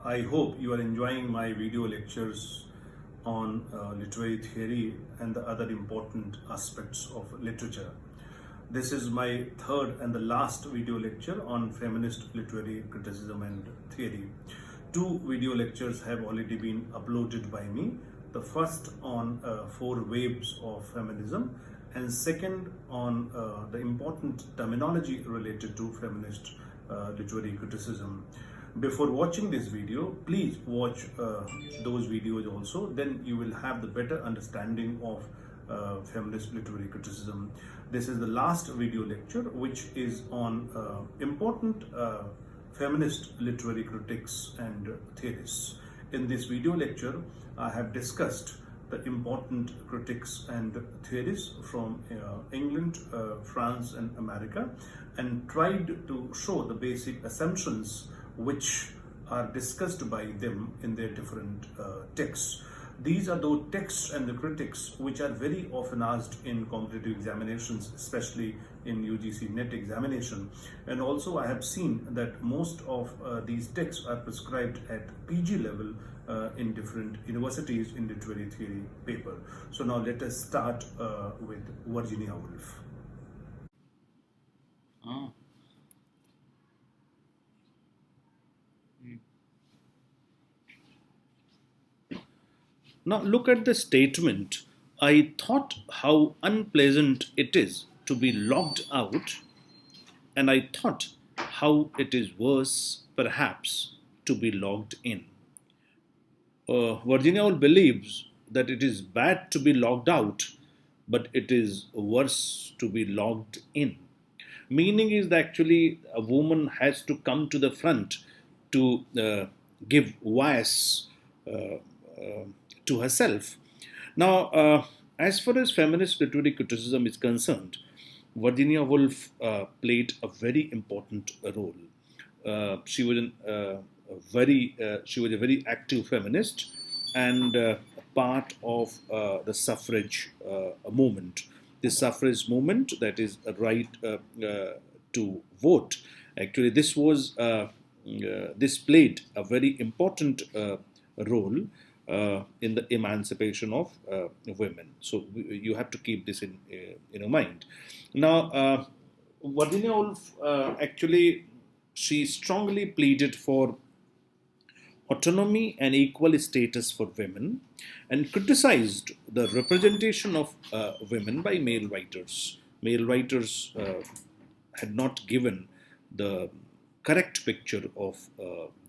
I hope you are enjoying my video lectures on literary theory and the other important aspects of literature. This is my third and the last video lecture on feminist literary criticism and theory. Two video lectures have already been uploaded by me. The first on four waves of feminism, and second on the important terminology related to feminist literary criticism. Before watching this video, please watch those videos also, then you will have the better understanding of feminist literary criticism. This is the last video lecture which is on important feminist literary critics and theorists. In this video lecture, I have discussed the important critics and theorists from England, France and America, and tried to show the basic assumptions which are discussed by them in their different texts. These are those texts and the critics which are very often asked in competitive examinations, especially in UGC NET examination. And also I have seen that most of these texts are prescribed at PG level in different universities in literary theory paper. So now let us start with Virginia Woolf. Now look at the statement. I thought how unpleasant it is to be locked out, and I thought how it is worse, perhaps, to be locked in. Virginia Woolf believes that it is bad to be locked out, but it is worse to be locked in. Meaning is that actually a woman has to come to the front to give voice to herself. Now, as far as feminist literary criticism is concerned, Virginia Woolf played a very important role. She was a very active feminist and part of the suffrage movement. The suffrage movement, that is a right to vote. Actually, this played a very important role in the emancipation of women. So you have to keep this in your mind. Now, Virginia Woolf actually she strongly pleaded for autonomy and equal status for women, and criticized the representation of women by male writers. Male writers had not given the correct picture of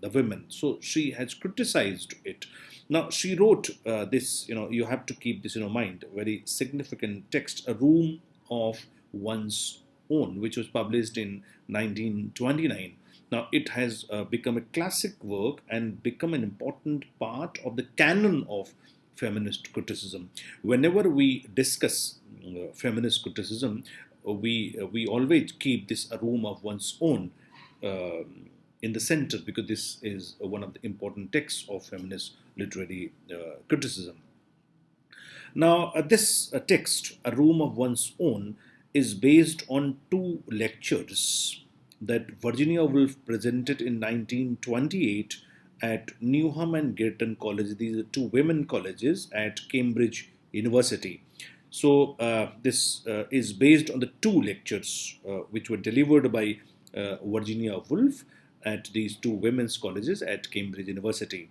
the women. So she has criticized it. Now she wrote this, you have to keep this in your mind, very significant text, A Room of One's Own, which was published in 1929. Now it has become a classic work and become an important part of the canon of feminist criticism. Whenever we discuss feminist criticism, we always keep this A Room of One's Own in the center, because this is one of the important texts of feminist literary criticism. Now, this text, A Room of One's Own, is based on two lectures that Virginia Woolf presented in 1928 at Newham and Girton College. These are two women colleges at Cambridge University. So this is based on the two lectures which were delivered by Virginia Woolf at these two women's colleges at Cambridge University.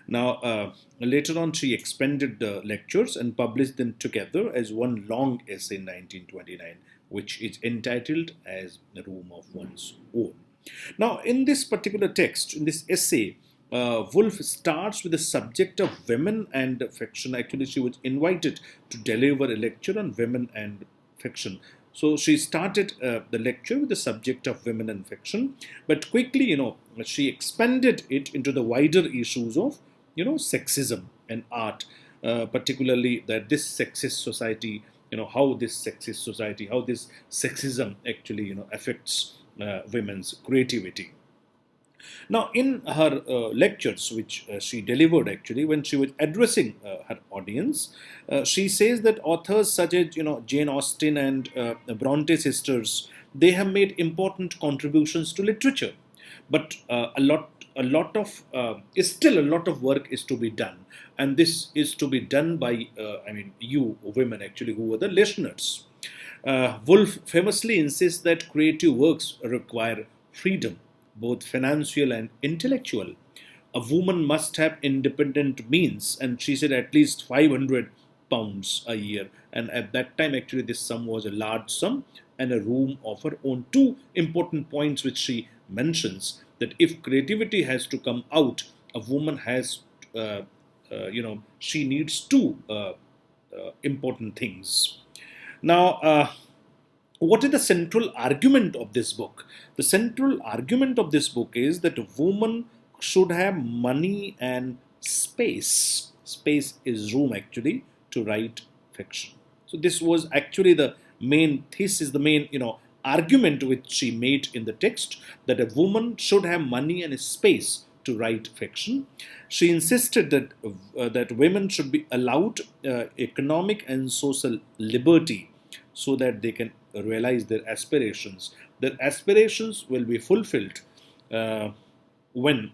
Now, later on, she expanded the lectures and published them together as one long essay in 1929, which is entitled as The Room of One's Own. Now, in this particular text, in this essay, Woolf starts with the subject of women and fiction. Actually, she was invited to deliver a lecture on women and fiction. So she started the lecture with the subject of women and fiction, but quickly, she expanded it into the wider issues of, sexism and art, particularly that this sexist society, how this sexism actually, affects women's creativity. Now, in her lectures, which she delivered actually when she was addressing her audience, she says that authors such as Jane Austen and Bronte sisters, they have made important contributions to literature, but a lot a lot of still a lot of work is to be done, and this is to be done by you women actually who are the listeners. Woolf famously insists that creative works require freedom, both financial and intellectual. A woman must have independent means, and she said at least £500 a year. And at that time, actually, this sum was a large sum and a room of her own. Two important points which she mentions, that if creativity has to come out, a woman has, she needs two important things. Now, what is the central argument of this book? The central argument of this book is that a woman should have money and space. Space is room actually to write fiction. So this was actually the main thesis, the main argument which she made in the text, that a woman should have money and space to write fiction. She insisted that women should be allowed economic and social liberty so that they can realize their aspirations. Their aspirations will be fulfilled when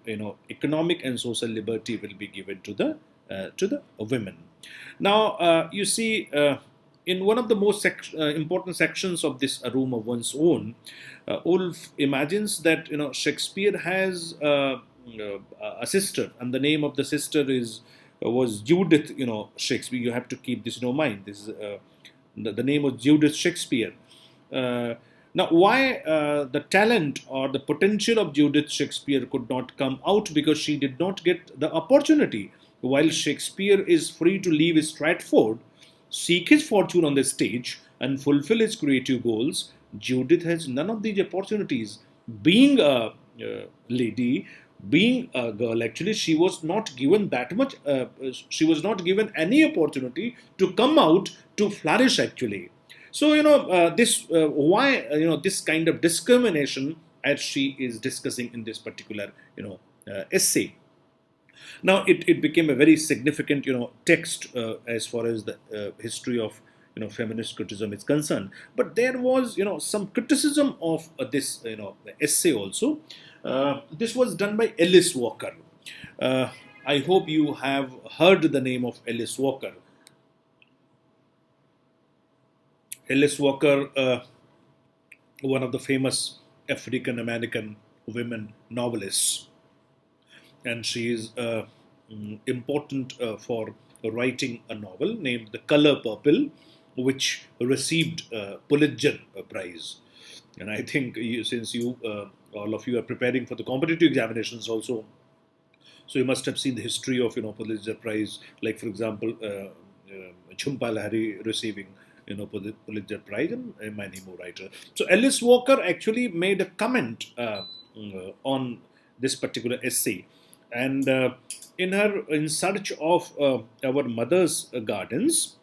economic and social liberty will be given to the women. Now, you see, in one of the most important sections of this A Room of One's Own, Woolf imagines that Shakespeare has a sister, and the name of the sister is was Judith. Shakespeare. You have to keep this in your mind. This is the name of Judith Shakespeare. Uh, Now, why the talent or the potential of Judith Shakespeare could not come out? Because she did not get the opportunity. While Shakespeare is free to leave Stratford, seek his fortune on the stage, and fulfill his creative goals, Judith has none of these opportunities. Being a lady, being a girl, actually, she was not given that much, she was not given any opportunity to come out to flourish, actually. So this why this kind of discrimination, as she is discussing in this particular essay. Now it became a very significant text as far as the history of feminist criticism is concerned. But there was some criticism of this essay also. This was done by Alice Walker. Uh, I hope you have heard the name of Alice Walker. Alice Walker, one of the famous African American women novelists, and she is important for writing a novel named The Color Purple, which received Pulitzer Prize. And I think since all of you are preparing for the competitive examinations also, so you must have seen the history of Pulitzer Prize, like for example, Jhumpa Lahiri receiving Pulitzer Prize, and many more writers. So Alice Walker actually made a comment on this particular essay, and in search of our mother's gardens,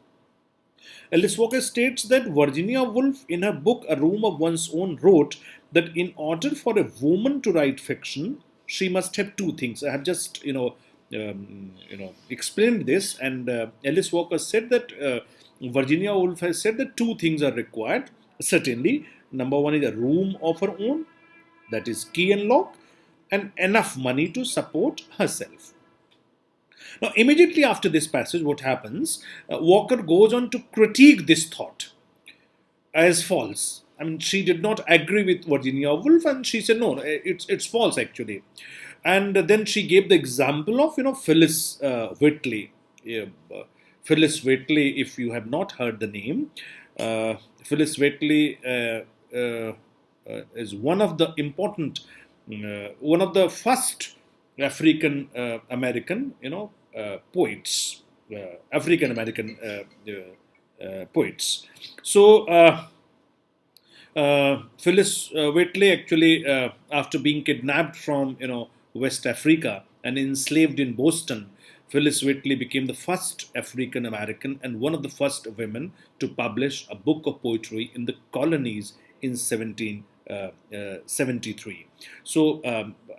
Alice Walker states that Virginia Woolf, in her book A Room of One's Own, wrote that in order for a woman to write fiction, she must have two things. I have just explained this, and Alice Walker said that Virginia Woolf has said that two things are required. Certainly, number one is a room of her own, that is key and lock, and enough money to support herself. Now, immediately after this passage, what happens? Walker goes on to critique this thought as false. I mean, she did not agree with Virginia Woolf, and she said, no, it's false actually. And then she gave the example of Phyllis Whitley. Yeah, Phyllis Whitley, if you have not heard the name, Phyllis Whitley is one of the important, one of the first African American, poets, African American poets. So Phyllis Whitley actually, after being kidnapped from West Africa and enslaved in Boston, Phyllis Whitley became the first African American and one of the first women to publish a book of poetry in the colonies in 1773. So,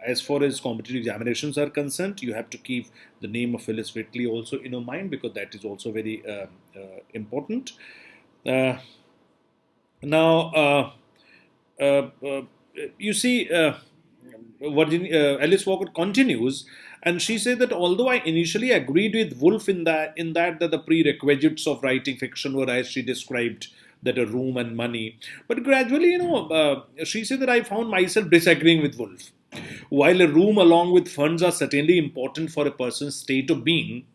as far as competitive examinations are concerned, you have to keep the name of Phyllis Whitley also in your mind, because that is also very important. Uh, Now, uh, uh, you see, Alice Walker continues, and she said that although I initially agreed with Woolf in that the prerequisites of writing fiction were as she described, that a room and money, but gradually, she said that I found myself disagreeing with Woolf. While a room along with funds are certainly important for a person's state of being,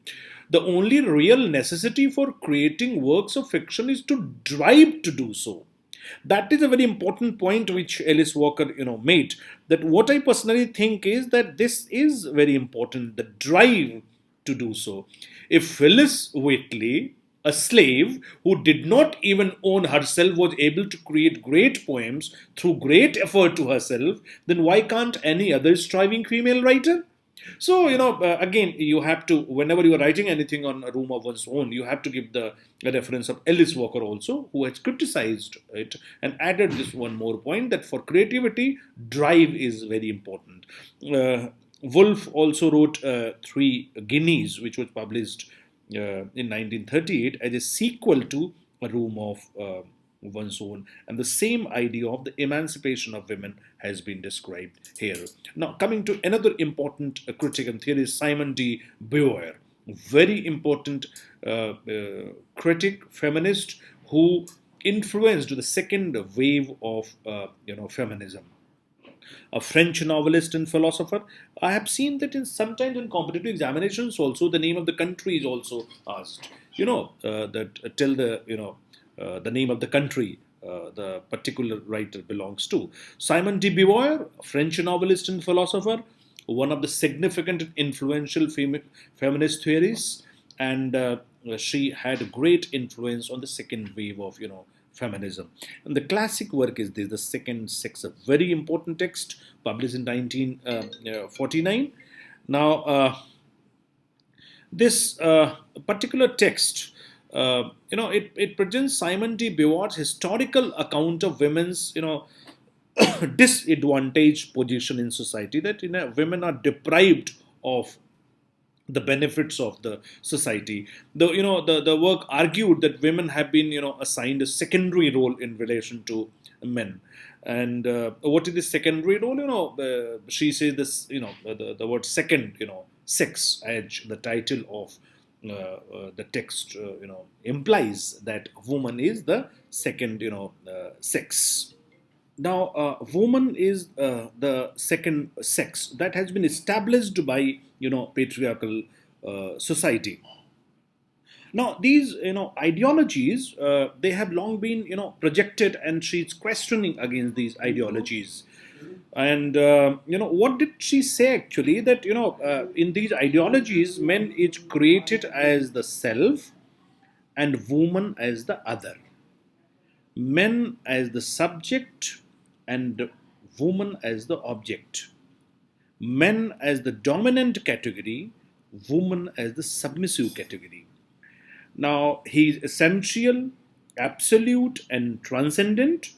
the only real necessity for creating works of fiction is to drive to do so. That is a very important point which Alice Walker made. That what I personally think is that this is very important, the drive to do so. If Phyllis Wheatley, a slave who did not even own herself, was able to create great poems through great effort to herself, then why can't any other striving female writer? So, again, you have to, whenever you are writing anything on a room of one's own, you have to give the reference of Alice Walker also, who has criticized it and added this one more point, that for creativity, drive is very important. Woolf also wrote Three Guineas, which was published in 1938 as a sequel to A Room of one's own, and the same idea of the emancipation of women has been described here. Now, coming to another important critic and theorist, Simon de Beauvoir, very important critic, feminist, who influenced the second wave of feminism. A French novelist and philosopher. I have seen that sometimes in competitive examinations also the name of the country is also asked. That tell the name of the country the particular writer belongs to. Simon de Beauvoir, French novelist and philosopher, one of the significant and influential feminist theories, and she had a great influence on the second wave of feminism. And the classic work is this, The Second Sex, a very important text published in 1949. Now, this particular text, it presents Simon de Beauvoir's historical account of women's, disadvantaged position in society, that women are deprived of the benefits of the society. The work argued that women have been assigned a secondary role in relation to men. And what is the secondary role? She says this. The word second. Sex, as the title of the text implies, that woman is the second sex. Now, woman is the second sex that has been established by patriarchal society. Now, these ideologies, they have long been projected, and she's questioning against these ideologies. And what did she say actually? That in these ideologies, men is created as the self, and woman as the other. Men as the subject, and woman as the object. Men as the dominant category, woman as the submissive category. Now, he is essential, absolute, and transcendent.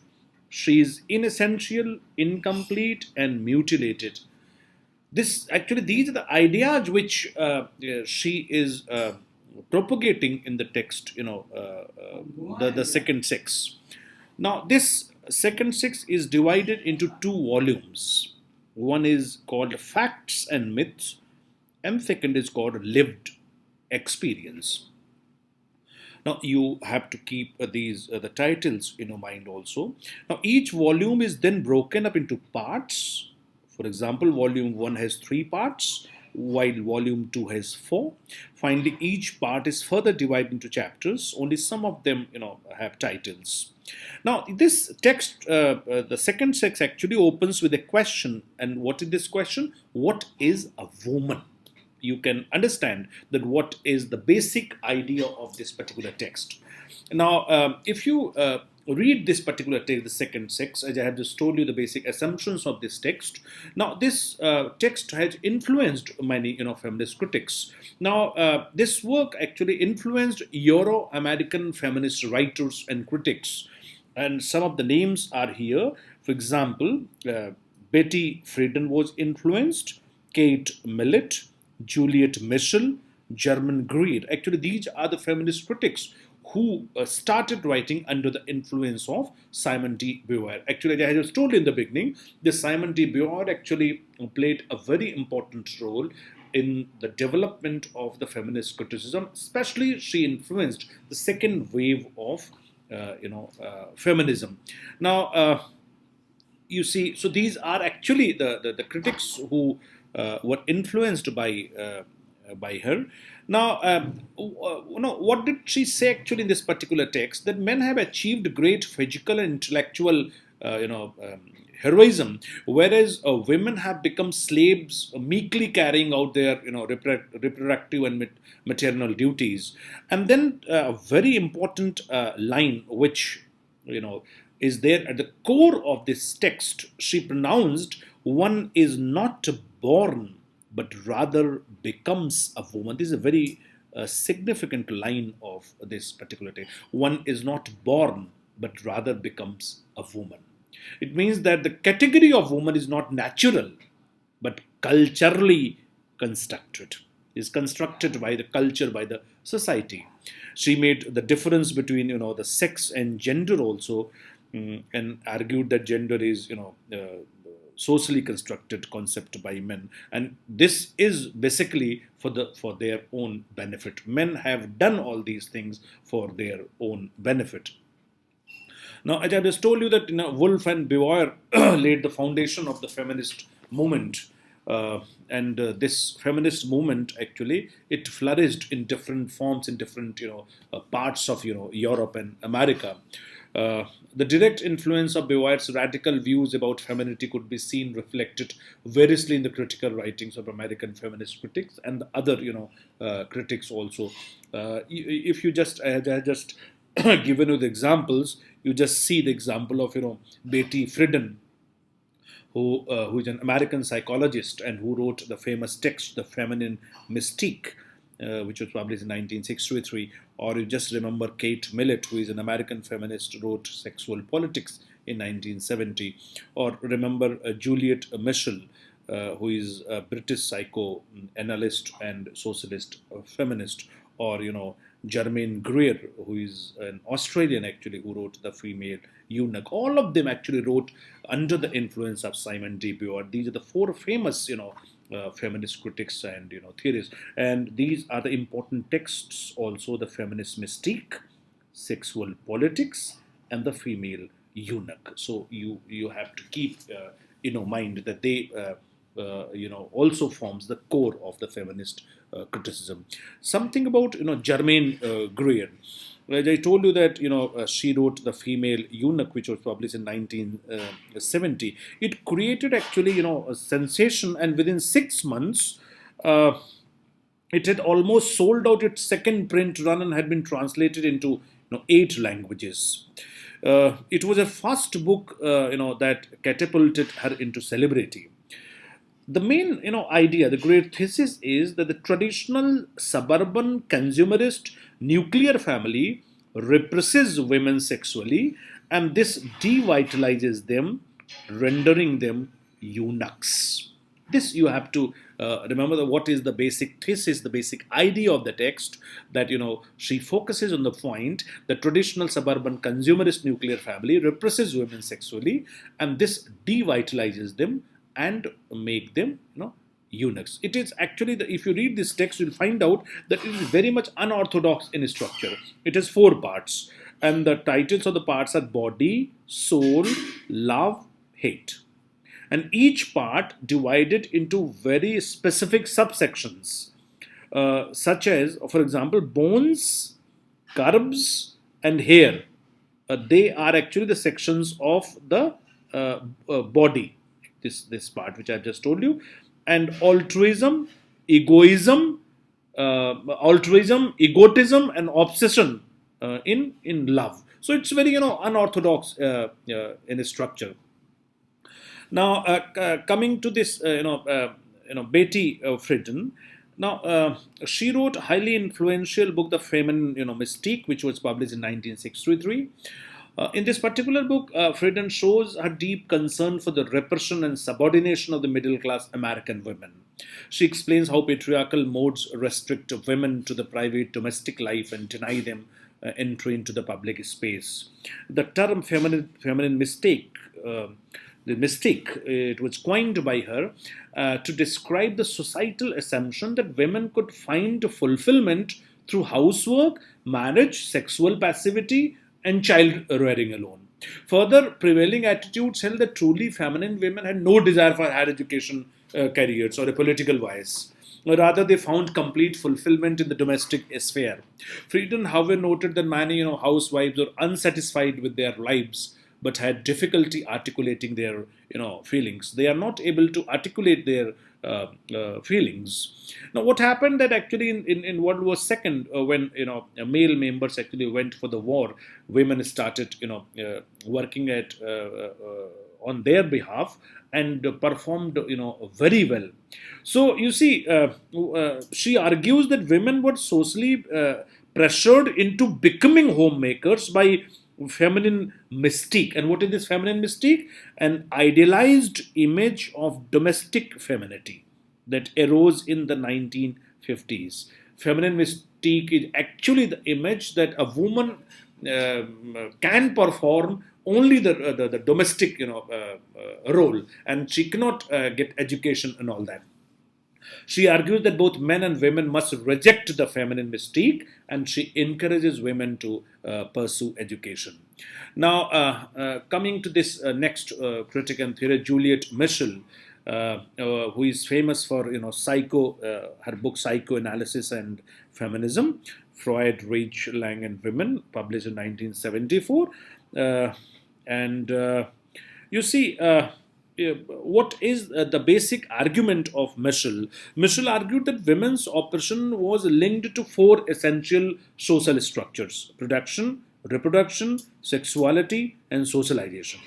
She is inessential, incomplete, and mutilated. These are the ideas which she is propagating in the text. The second sex. Now, this second sex is divided into two volumes. One is called Facts and Myths, and second is called Lived Experience. Now, you have to keep these the titles in your mind also. Now, each volume is then broken up into parts. For example, volume 1 has 3 parts, while volume 2 has 4. Finally, each part is further divided into chapters. Only some of them have titles. Now, this text, the second sex, actually opens with a question. And what is this question? What is a woman? You can understand that what is the basic idea of this particular text. Now, if you read this particular text, the second sex, as I have just told you the basic assumptions of this text. Now, this text has influenced many feminist critics. Now, this work actually influenced Euro-American feminist writers and critics. And some of the names are here. For example, Betty Friedan was influenced, Kate Millett, Juliet Mitchell, German Greed. Actually, these are the feminist critics who started writing under the influence of Simon de Beauvoir. Actually, as I just told you in the beginning, this Simon de Beauvoir actually played a very important role in the development of the feminist criticism. Especially, she influenced the second wave of feminism. Now, you see, so these are actually the critics who were influenced by her. Now, what did she say actually in this particular text? That men have achieved great physical and intellectual, heroism, whereas women have become slaves, meekly carrying out their, reproductive and maternal duties. And then a very important line, which is there at the core of this text. She pronounced, "One is not born, but rather becomes a woman." This is a very significant line of this particular text. One is not born, but rather becomes a woman. It means that the category of woman is not natural, but culturally constructed, is constructed by the culture, by the society. She made the difference between the sex and gender also, and argued that gender is socially constructed concept by men, and this is basically for their own benefit. Men have done all these things for their own benefit. Now, as I just told you that Woolf and Beauvoir laid the foundation of the feminist movement, and this feminist movement actually it flourished in different forms in different parts of Europe and America. The direct influence of Beauvoir's radical views about femininity could be seen reflected variously in the critical writings of American feminist critics and the other critics also. If you just as I just given you the examples, you just see the example of Betty Friedan, who is an American psychologist and who wrote the famous text, The Feminine Mystique, which was published in 1963. Or you just remember Kate Millett, who is an American feminist, wrote Sexual Politics in 1970. Or remember Juliet Mitchell, who is a British psychoanalyst and socialist feminist. Or Germaine Greer, who is an Australian actually, who wrote The Female Eunuch. All of them actually wrote under the influence of Simon de Beauvoir. These are the four famous, feminist critics and theorists. And these are the important texts also: The Feminist Mystique, Sexual Politics, and The Female Eunuch. So you have to keep mind that they also forms the core of the feminist criticism. Something about Germaine Greer. As I told you that she wrote The Female Eunuch, which was published in 1970. It created actually a sensation, and within 6 months, it had almost sold out its second print run and had been translated into 8 languages. It was a first book that catapulted her into celebrity. The main idea, the great thesis, is that the traditional suburban consumerist nuclear family represses women sexually, and this devitalizes them, rendering them eunuchs. This you have to remember. What is the basic thesis, the basic idea of the text? That she focuses on the point: the traditional suburban consumerist nuclear family represses women sexually, and this devitalizes them and make them eunuchs. It is actually if you read this text, you'll find out that it is very much unorthodox in structure. It has 4 parts, and the titles of the parts are body, soul, love, hate, and each part divided into very specific subsections, such as, for example, bones, curves, and hair. They are actually the sections of the body, this part which I've just told you. And altruism, egoism, egotism, and obsession in love. So it's very unorthodox in structure. Now, coming to this, Betty Friedan. Now, she wrote a highly influential book, The Feminine Mystique, which was published in 1963. In this particular book, Friedan shows her deep concern for the repression and subordination of the middle class American women. She explains how patriarchal modes restrict women to the private domestic life and deny them entry into the public space. The term feminine mistake, the mistake, it was coined by her to describe the societal assumption that women could find fulfillment through housework, marriage, sexual passivity, and child rearing alone. Further, prevailing attitudes held that truly feminine women had no desire for higher education, careers, or a political bias. Rather, they found complete fulfillment in the domestic sphere. Frieden, however, noted that many housewives were unsatisfied with their lives but had difficulty articulating their feelings. They are not able to articulate their feelings. Now, what happened that actually in World War II, when male members actually went for the war, women started working at on their behalf and performed very well. So you see, she argues that women were socially pressured into becoming homemakers by feminine mystique. And what is this feminine mystique? An idealized image of domestic femininity that arose in the 1950s. Feminine mystique is actually the image that a woman can perform only the domestic role, and she cannot get education and all that. She argues that both men and women must reject the feminine mystique, and she encourages women to pursue education. Now, coming to this next critic and theorist, Juliet Michel, who is famous for her book Psychoanalysis and Feminism, Freud, Reich, Lang, and Women, published in 1974, and you see. What is the basic argument of Michel? Michel argued that women's oppression was linked to four essential social structures: production, reproduction, sexuality, and socialization.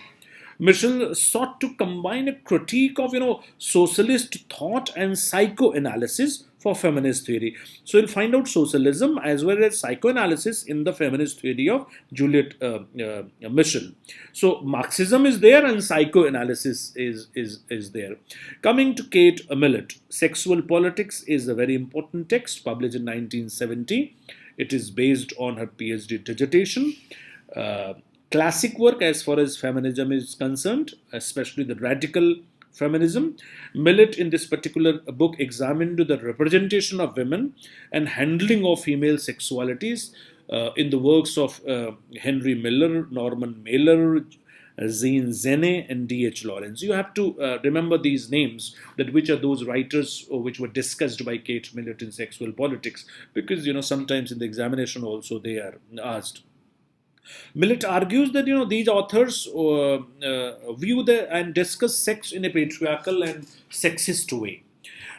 Michel sought to combine a critique of socialist thought and psychoanalysis for feminist theory. So you'll find out socialism as well as psychoanalysis in the feminist theory of Juliet Michel. So Marxism is there and psychoanalysis is there. Coming to Kate Millett, Sexual Politics is a very important text published in 1970. It is based on her PhD dissertation. Classic work as far as feminism is concerned, especially the radical feminism. Millett, in this particular book, examined the representation of women and handling of female sexualities in the works of Henry Miller, Norman Mailer, Jean Genet, and D.H. Lawrence. You have to remember these names, that which are those writers which were discussed by Kate Millett in Sexual Politics, because sometimes in the examination also they are asked. Millett argues that these authors view and discuss sex in a patriarchal and sexist way.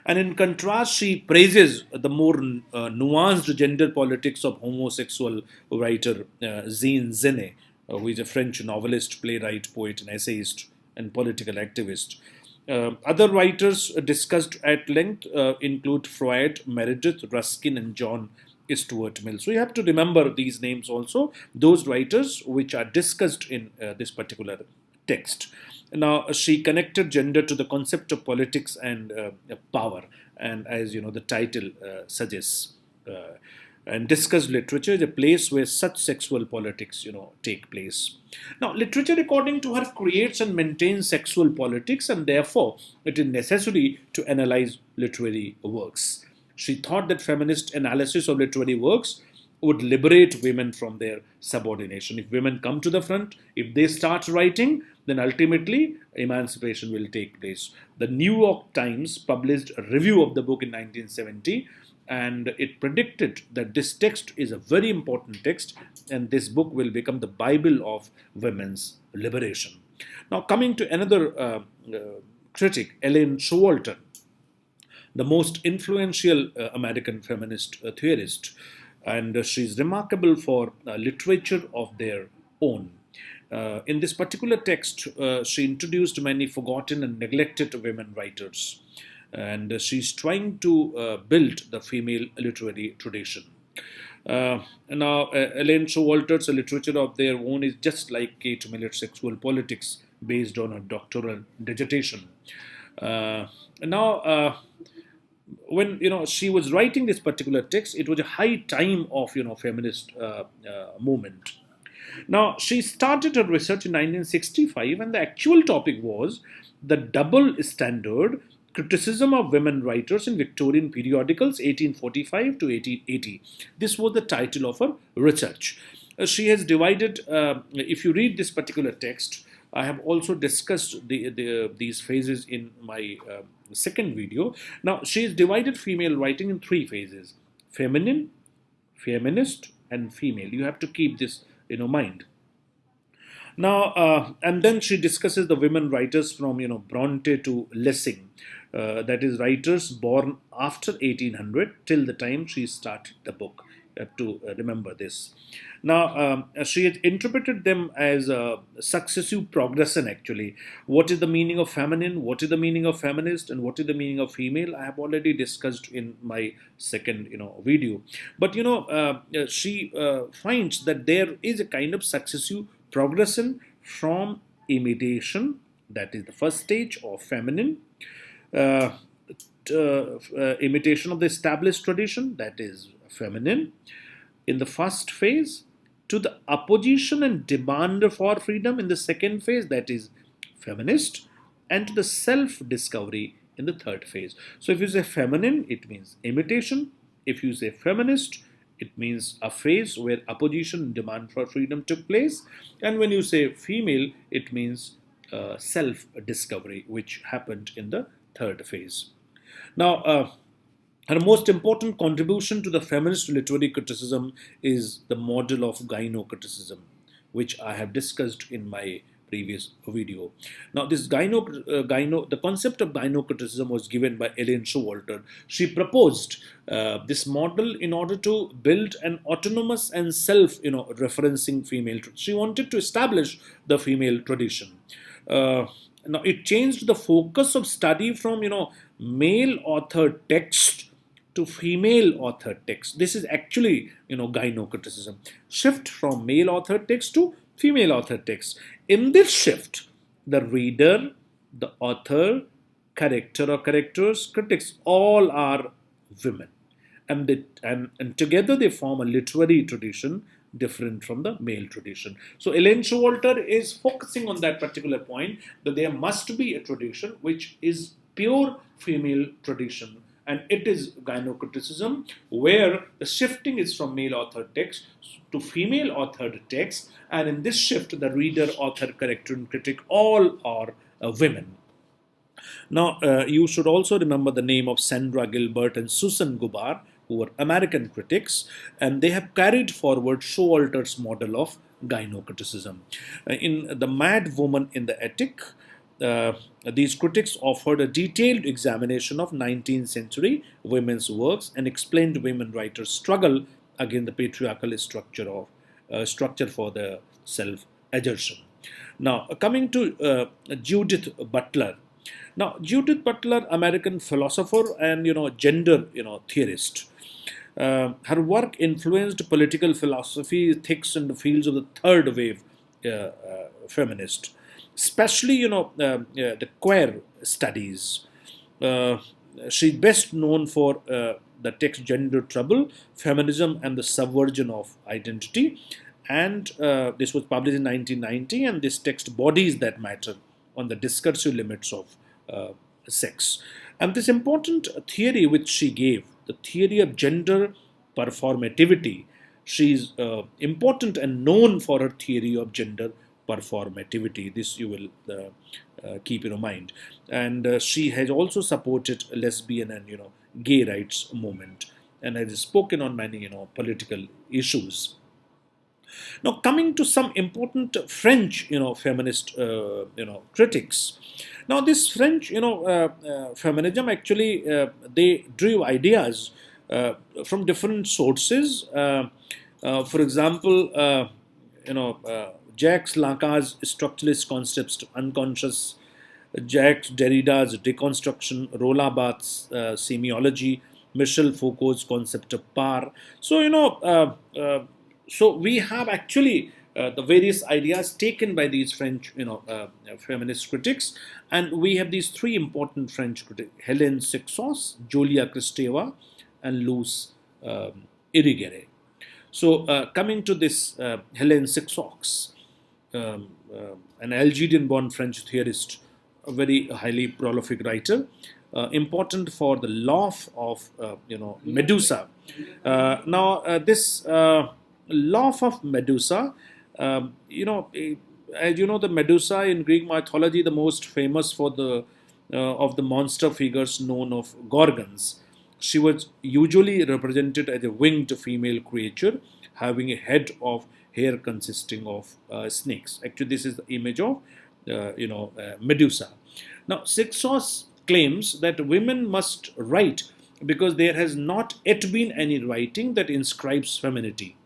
And in contrast, she praises the more nuanced gender politics of homosexual writer Jean Genet, who is a French novelist, playwright, poet, and essayist, and political activist. Other writers discussed at length include Freud, Meredith, Ruskin, and John Stuart Mill. So you have to remember these names also, those writers which are discussed in this particular text. Now, she connected gender to the concept of politics and power, and as the title suggests, and discussed literature is a place where such sexual politics, take place. Now, literature, according to her, creates and maintains sexual politics, and therefore it is necessary to analyze literary works. She thought that feminist analysis of literary works would liberate women from their subordination. If women come to the front, if they start writing, then ultimately emancipation will take place. The New York Times published a review of the book in 1970, and it predicted that this text is a very important text, and this book will become the Bible of women's liberation. Now, coming to another critic, Ellen Showalter, the most influential American feminist theorist, and she's remarkable for literature of their own. In this particular text, she introduced many forgotten and neglected women writers, and she's trying to build the female literary tradition. Now, Elaine Showalter's literature of their own is just like Kate Millett's Sexual Politics, based on her doctoral dissertation. Now, when she was writing this particular text, it was a high time of feminist movement. Now, she started her research in 1965, and the actual topic was the double standard criticism of women writers in Victorian periodicals 1845 to 1880. This was the title of her research. She has divided, if you read this particular text, I have also discussed these phases in my second video. Now, she has divided female writing in three phases: feminine, feminist, and female. You have to keep this in mind. Now, and then she discusses the women writers from Bronte to Lessing, that is, writers born after 1800 till the time she started the book. You have to remember this. Now, she has interpreted them as a successive progression. Actually, what is the meaning of feminine? What is the meaning of feminist? And what is the meaning of female? I have already discussed in my second, video. But she finds that there is a kind of successive progression from imitation, that is the first stage of feminine, uh, imitation of the established tradition, that is feminine, in the first phase, to the opposition and demand for freedom in the second phase, that is feminist, and to the self discovery in the third phase. So, if you say feminine, it means imitation. If you say feminist, it means a phase where opposition and demand for freedom took place. And when you say female, it means self discovery, which happened in the third phase. Now, her most important contribution to the feminist literary criticism is the model of gynocriticism, which I have discussed in my previous video. Now, the concept of gynocriticism was given by Ellen Showalter. She proposed this model in order to build an autonomous and self-referencing female. She wanted to establish the female tradition. Uh, Now, it changed the focus of study from male author text to female author text. This is actually gynocriticism. Shift from male author text to female author text. In this shift, the reader, the author, character or characters, critics, all are women, and together they form a literary tradition different from the male tradition. So Ellen Showalter is focusing on that particular point, that there must be a tradition which is pure female tradition, and it is gynocriticism, where the shifting is from male author text to female authored text, and in this shift the reader, author, character and critic all are women. Now, you should also remember the name of Sandra Gilbert and Susan Gubar, who were American critics, and they have carried forward Showalter's model of gynocriticism. In The Mad Woman in the Attic, uh, these critics offered a detailed examination of 19th century women's works and explained women writers' struggle against the patriarchal structure for the self-assertion. Now, coming to Judith Butler. Now, Judith Butler, American philosopher and gender theorist. Her work influenced political philosophy, ethics, and the fields of the third wave feminist, especially the queer studies. Uh, she's best known for the text Gender Trouble, Feminism and the Subversion of Identity. And this was published in 1990, and this text, Bodies That Matter, on the discursive limits of uh, sex. And this important theory which she gave, the theory of gender performativity, she's important and known for her theory of gender performativity. This you will keep in mind. And she has also supported lesbian and gay rights movement, and has spoken on many political issues. Now, coming to some important French, feminist, critics. Now, this French, feminism actually they drew ideas from different sources. For example, Jacques Lacan's structuralist concepts, unconscious, Jacques Derrida's deconstruction, Roland Barthes' semiology, Michel Foucault's concept of power. So, so we have actually the various ideas taken by these French, feminist critics. And we have these three important French critics: Hélène Sixos, Julia Kristeva, and Luce Irigaray. So, coming to this Hélène Sixos, an Algerian-born French theorist, a very highly prolific writer, important for the law of Medusa. This law of Medusa, as you know, the Medusa in Greek mythology, the most famous for the of the monster figures known of Gorgons. She was usually represented as a winged female creature having a head of hair consisting of snakes. Actually, this is the image of Medusa. Now, Sixos claims that women must write because there has not yet been any writing that inscribes femininity.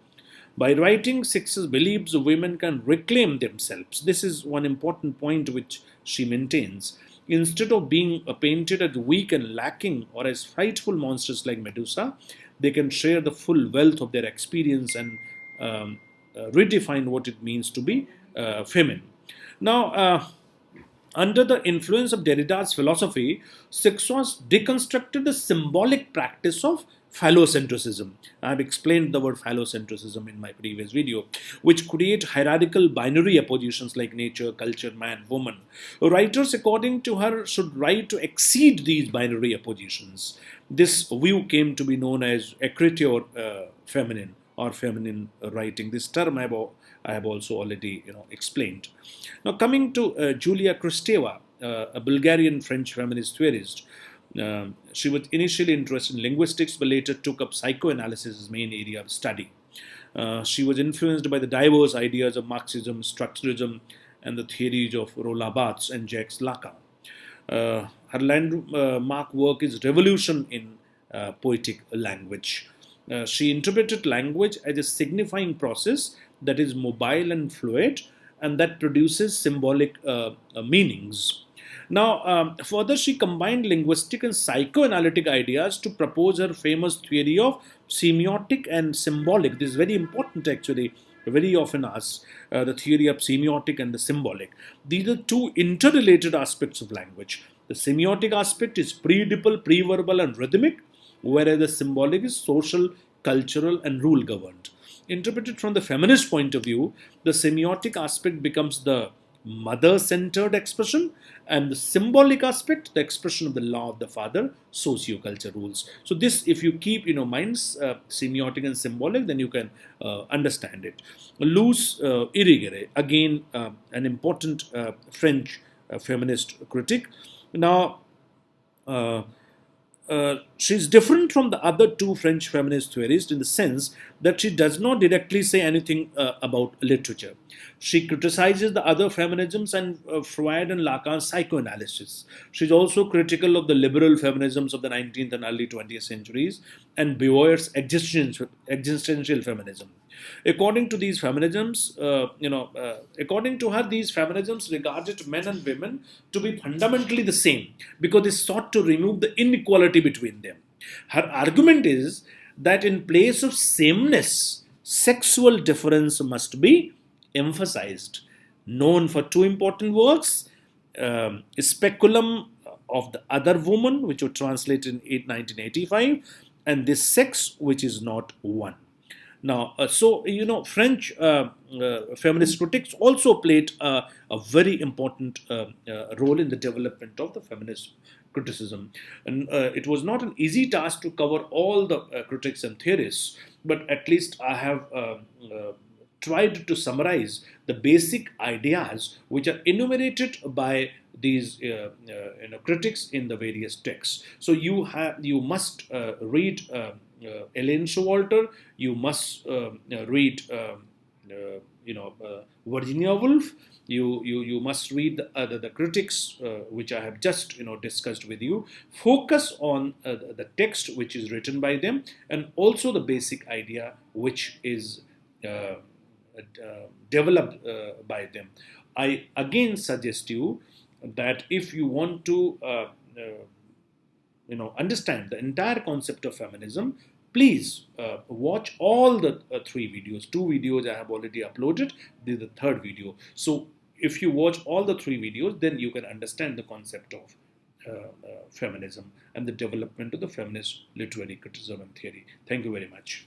By writing, Sixos believes women can reclaim themselves. This is one important point which she maintains. Instead of being painted as weak and lacking or as frightful monsters like Medusa, they can share the full wealth of their experience and redefine what it means to be feminine. Now, under the influence of Derrida's philosophy, Sixos deconstructed the symbolic practice of phallocentrism. I have explained the word phallocentrism in my previous video, which create hierarchical binary oppositions like nature, culture, man, woman. Writers, according to her, should write to exceed these binary oppositions. This view came to be known as écriture feminine or feminine writing. This term I have also already explained. Now, coming to Julia Kristeva, a Bulgarian French feminist theorist. She was initially interested in linguistics, but later took up psychoanalysis as main area of study. She was influenced by the diverse ideas of Marxism, structuralism, and the theories of Roland Barthes and Jacques Lacan. Her landmark work is Revolution in Poetic Language. She interpreted language as a signifying process that is mobile and fluid and that produces symbolic meanings. Now, further, she combined linguistic and psychoanalytic ideas to propose her famous theory of semiotic and symbolic. This is very important, actually, very often asked, the theory of semiotic and the symbolic. These are two interrelated aspects of language. The semiotic aspect is pre-dipal, pre-verbal, and rhythmic, whereas the symbolic is social, cultural, and rule governed. Interpreted from the feminist point of view, the semiotic aspect becomes the mother-centered expression, and the symbolic aspect, the expression of the law of the father, socio-culture rules. So this, if you keep minds semiotic and symbolic, then you can understand it. Luce Irigaray, again an important French feminist critic. Now, she's different from the other two French feminist theorists in the sense that she does not directly say anything about literature. She criticizes the other feminisms and Freud and Lacan's psychoanalysis. She's also critical of the liberal feminisms of the 19th and early 20th centuries and Beauvoir's existential feminism. According to these feminisms, according to her, these feminisms regarded men and women to be fundamentally the same because they sought to remove the inequality between them. Her argument is that in place of sameness, sexual difference must be emphasized. Known for two important works, Speculum of the Other Woman, which was translated in 1985, and This Sex Which Is Not One. Now, French feminist critics also played a very important role in the development of the feminist criticism. And it was not an easy task to cover all the critics and theorists, but at least I have tried to summarize the basic ideas which are enumerated by these critics in the various texts. So you must read Elaine Showalter, you must read Virginia Woolf, you must read the critics which I have just discussed with you. Focus on the text which is written by them and also the basic idea which is developed by them. I again suggest you that if you want to understand the entire concept of feminism, please watch all the three videos. Two videos I have already uploaded. This is the third video. So if you watch all the three videos, then you can understand the concept of feminism and the development of the feminist literary criticism and theory. Thank you very much.